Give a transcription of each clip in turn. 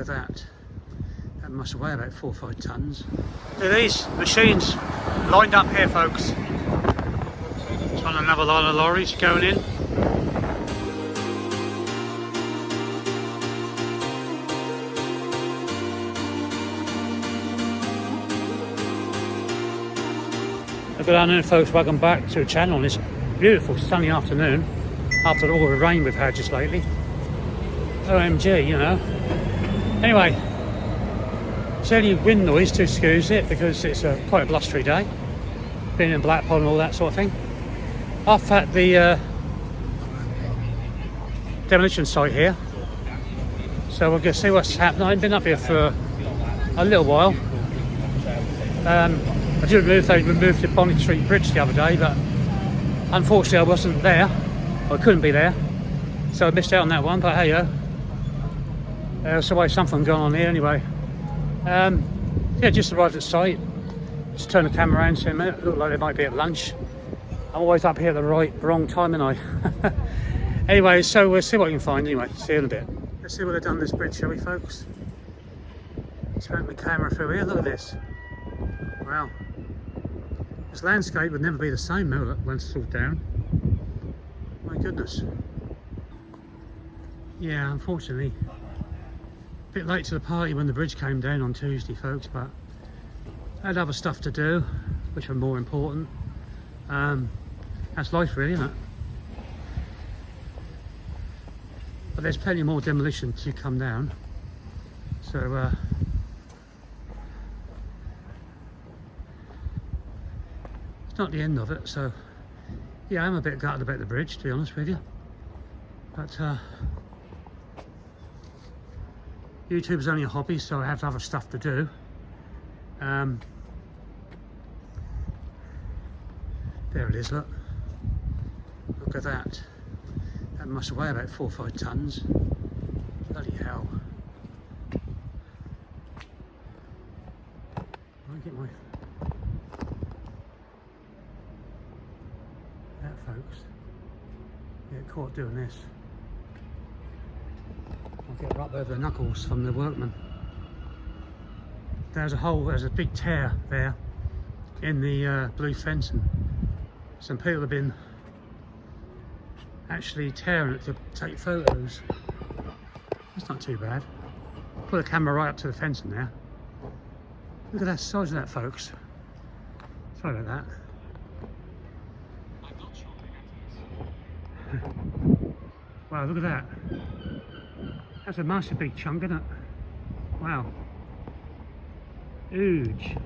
at that. That must weigh about 4 or 5 tonnes. So these machines lined up here, folks. It's on another line of lorries going in. Good afternoon, folks, welcome back to the channel on this beautiful sunny afternoon after all the rain we've had just lately. OMG, you know. Anyway, it's only wind noise to excuse it because it's quite a blustery day, being in Blackpool and all that sort of thing. Off at the demolition site here, so we're going to see what's happening. I've been up here for a little while. I did remove the Bonny Street Bridge the other day, but unfortunately I wasn't there. I couldn't be there, so I missed out on that one, but hey yo. There's always something going on here anyway. Yeah, just arrived at site. Just turn the camera around, see a minute. Look like they might be at lunch. I'm always up here at the wrong time, and anyway, so we'll see what we can find anyway. See you in a bit. Let's see what they've done to this bridge, shall we, folks? Let's mount the camera through here. Look at this. Wow. This landscape would never be the same now once it's all down. My goodness. Yeah, unfortunately, a bit late to the party when the bridge came down on Tuesday, folks, but I had other stuff to do, which are more important. That's life really, isn't it? But there's plenty more demolition to come down. So, it's not the end of it, so yeah, I'm a bit gutted about the bridge, to be honest with you. But YouTube's only a hobby, so I have other stuff to do. There it is, look. Look at that. That must weigh about 4 or 5 tonnes. Bloody hell. I'll get my... that, folks. Get caught doing this. I'll get right over the knuckles from the workmen. There's a big tear there in the blue fencing. Some people have been actually tearing it to take photos. That's not too bad. Put the camera right up to the fencing there. Look at that size of that, folks. Sorry about that. Wow, look at that. That's a massive big chunk, isn't it? Wow. Huge.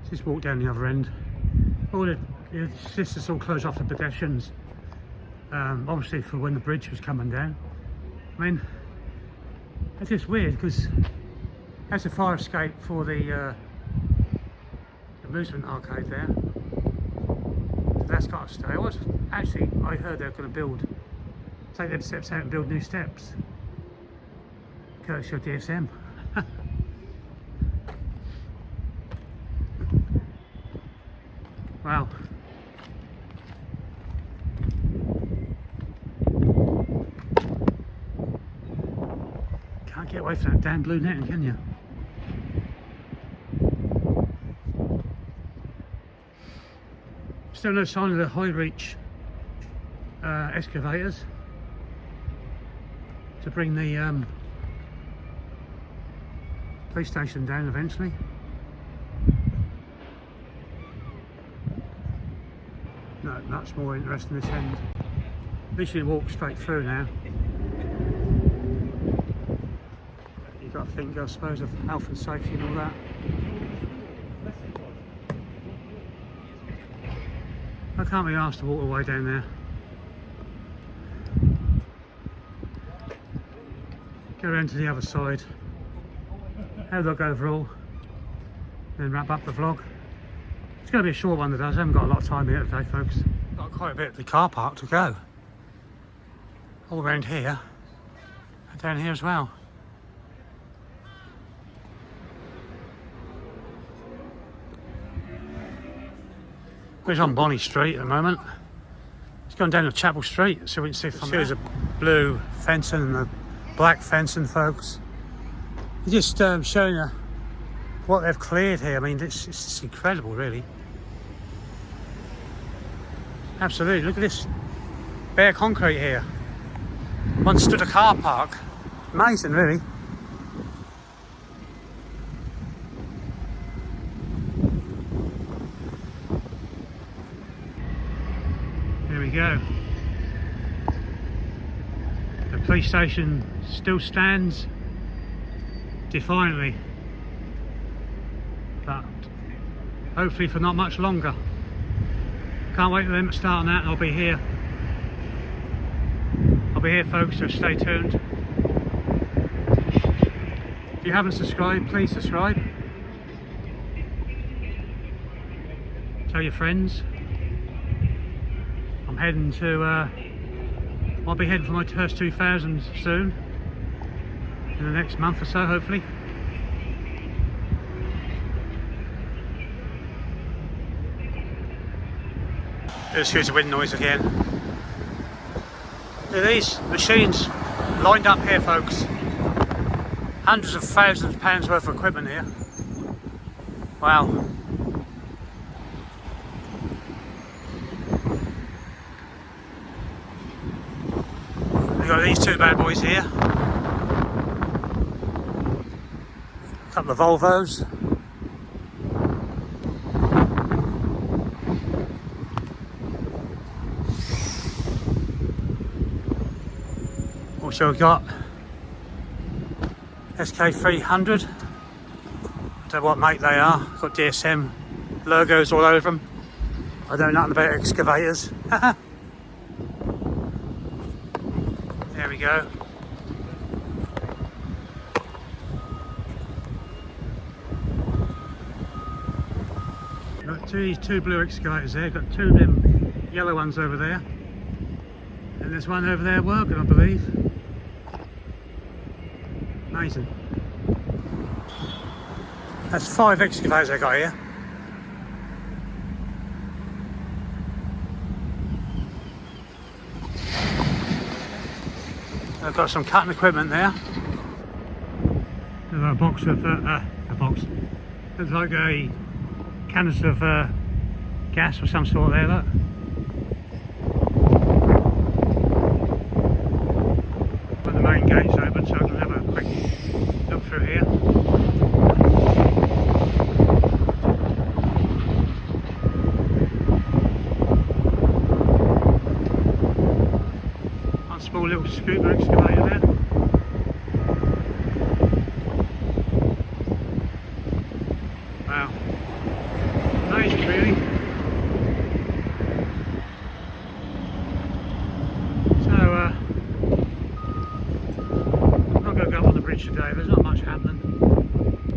Just walk down the other end. All the sisters all closed off the pedestrians, obviously for when the bridge was coming down. I mean, it's just weird because that's a fire escape for the amusement arcade there. So that's got to stay. I heard they're going to take them steps out and build new steps. Courtesy of DSM. Wow. Can't get away from that damn blue netting, can you? Still no sign of the high reach excavators to bring the police station down eventually. No, much more interesting this end. Literally walk straight through now. You've got to think, I suppose, of health and safety and all that. I can't be asked to walk all the way down there. Go around to the other side. Have a look overall. Then wrap up the vlog. It's going to be a short one today. I haven't got a lot of time here today, folks. Got quite a bit of the car park to go. All around here and down here as well. We're on Bonny Street at the moment. It's going down to Chapel Street, so we can see from there. Here's a blue fencing and a black fencing, folks. Just showing you what they've cleared here. I mean, it's just incredible, really. Absolutely, look at this bare concrete here. Once stood a car park. Amazing, really. There we go. The police station still stands defiantly, but hopefully for not much longer. Can't wait for them to start on that, and I'll be here. I'll be here, folks, so stay tuned. If you haven't subscribed, please subscribe. Tell your friends. I'm heading to, I'll be heading for my first 2000 soon. In the next month or so, hopefully. Here's the wind noise again. Look at these machines lined up here, folks. Hundreds of thousands of pounds worth of equipment here. Wow. We've got these two bad boys here. A couple of Volvos. Also we've got SK300. I don't know what make they are. Got DSM logos all over them. I don't know nothing about excavators. There we go. Got two blue excavators there. Got two of them yellow ones over there. And there's one over there working, I believe. Amazing. That's 5 excavators I got here. I've got some cutting equipment there. There's a box of there's like a canister of gas or some sort there, look. When the main gate's open, so I can have a quick look through here. One small little scooper excavator there. Wow. Amazing, really. So, I'm not going to go up on the bridge today, there's not much happening.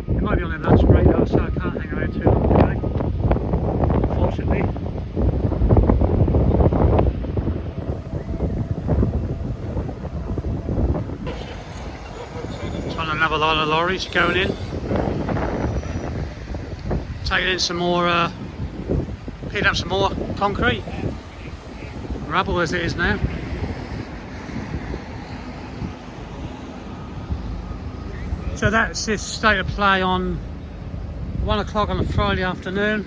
It might be on their lunch break though, so I can't hang around too long today, unfortunately. There's another line of lorries going in. Taking in some more, picking up some more concrete, rubble as it is now. So that's this state of play on 1 o'clock on a Friday afternoon.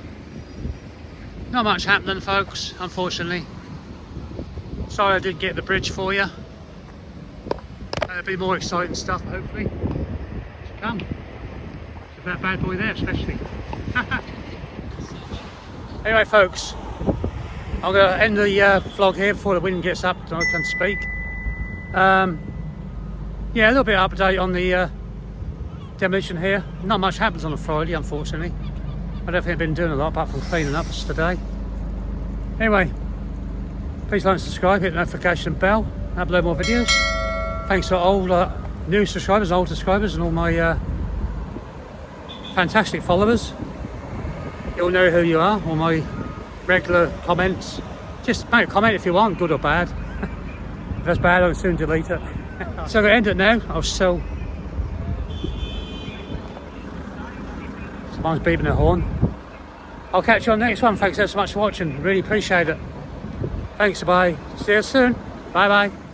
Not much happening, folks, unfortunately. Sorry I didn't get the bridge for you. There'll be more exciting stuff, hopefully, to come. With that bad boy there, especially. Anyway, folks, I'm going to end the vlog here before the wind gets up and I can speak. Yeah, a little bit of update on the demolition here. Not much happens on a Friday, unfortunately. I don't think I've been doing a lot apart from cleaning up today. Anyway, please like and subscribe, hit the notification bell, upload more videos. Thanks to all new subscribers, old subscribers, and all my fantastic followers. You'll know who you are, all my regular comments. Just make a comment if you want, good or bad. If that's bad, I'll soon delete it. So I'm going to end it now. I'll still... Someone's beeping a horn. I'll catch you on the next one. Thanks so much for watching. Really appreciate it. Thanks, bye. See you soon. Bye bye.